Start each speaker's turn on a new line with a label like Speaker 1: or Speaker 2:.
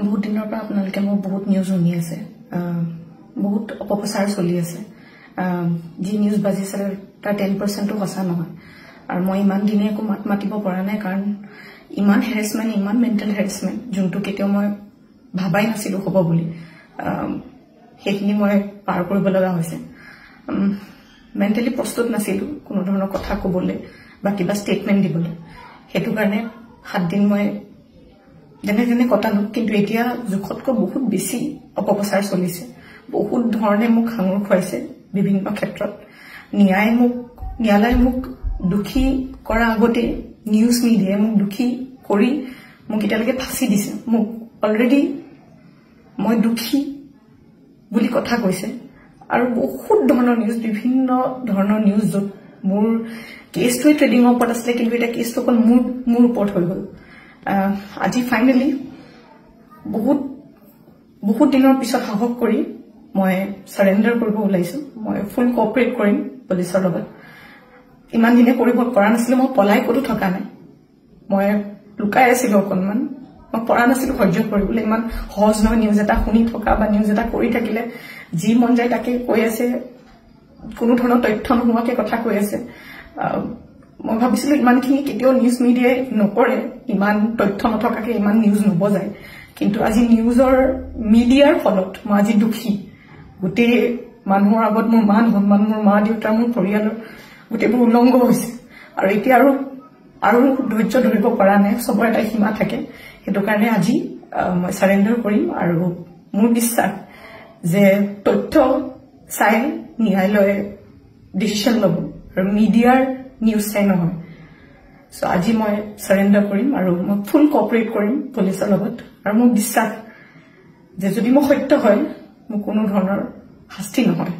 Speaker 1: বহুত দিনৰ পৰা আপোনালোকে মোক বহুত নিউজ শুনি আছে, বহুত অপপ্ৰচাৰ চলি আছে। যি নিউজ বাজিছে তাৰ 10%ও সঁচা নহয়। আৰু মই ইমান দিনে একো মাত মাতিব পৰা নাই, কাৰণ ইমান হেৰেছমেণ্ট, ইমান মেণ্টেল হেৰেছমেণ্ট, যোনটো কেতিয়াও মই ভাবাই নাছিলো হ'ব বুলি, সেইখিনি মই পাৰ কৰিব লগা হৈছে। মেণ্টেলি প্ৰস্তুত নাছিলো কোনো ধৰণৰ কথা ক'বলৈ বা কিবা ষ্টেটমেণ্ট দিবলৈ। সেইটো কাৰণে 7 দিন মই যেনে যেনে কটালো, কিন্তু এতিয়া জোখতকৈ বহুত বেছি অপপ্ৰচাৰ চলিছে। বহুত ধৰণে মোক সাঙুৰ খুৱাইছে বিভিন্ন ক্ষেত্ৰত। ন্যায়ালয়ে মোক দোষী কৰা আগতে নিউজ মিডিয়াই মোক দোষী কৰি মোক এতিয়ালৈকে ফাঁচি দিছে। মোক অলৰেডি মই দোষী বুলি কথা কৈছে, আৰু বহুত ধৰণৰ নিউজ, বিভিন্ন ধৰণৰ নিউজ, য'ত মোৰ কেছটোৱে ট্ৰেডিঙৰ ওপৰত আছিলে, কিন্তু এতিয়া কেছটো অকল মোৰ ওপৰত হৈ গ'ল। আজি ফাইনেলি বহুত দিনৰ পিছত সাহস কৰি মই চাৰেণ্ডাৰ কৰিব ওলাইছো। মই ফুল কোঅপাৰেট কৰিম পুলিচৰ লগত। ইমান দিনে কৰিব পৰা নাছিলো, মই পলাই ক'তো থকা নাই, মই লুকাই আছিলো অকণমান, মই পৰা নাছিলো সহ্য কৰিবলৈ। ইমান সহজ নহয় নিউজ এটা শুনি থকা বা নিউজ এটা কৰি থাকিলে, যি মন যায় তাকে কৈ আছে, কোনো ধৰণৰ তথ্য নোহোৱাকে কথা কৈ আছে। মই ভাবিছিলো ইমানখিনি কেতিয়াও নিউজ মিডিয়াই নকৰে, ইমান তথ্য নথকাকে ইমান নিউজ নবজায়। কিন্তু আজি মিডিয়াৰ ফলত মই আজি দুখী। গোটেই মানুহৰ আগত মোৰ মান সন্মান, মোৰ মা দেউতা, মোৰ পৰিয়ালৰ গোটেইবোৰ উলংঘ হৈছে। আৰু এতিয়া আৰু ধৈৰ্য ধৰিব পৰা নাই, চবৰ এটা সীমা থাকে। সেইটো কাৰণে আজি মই চাৰেণ্ডাৰ কৰিম। আৰু মোৰ বিশ্বাস যে তথ্য চাই ন্যায়ালয়ে ডিচিশ্যন ল'ব, আৰু মিডিয়াৰ নিউজ চাই নহয়। চ' আজি মই চাৰেণ্ডাৰ কৰিম, আৰু মই ফুল কোঅপাৰেট কৰিম পুলিচৰ লগত। আৰু মোৰ বিশ্বাস যে যদি মোৰ সত্য হয়, মোৰ কোনো ধৰণৰ শাস্তি নহয়।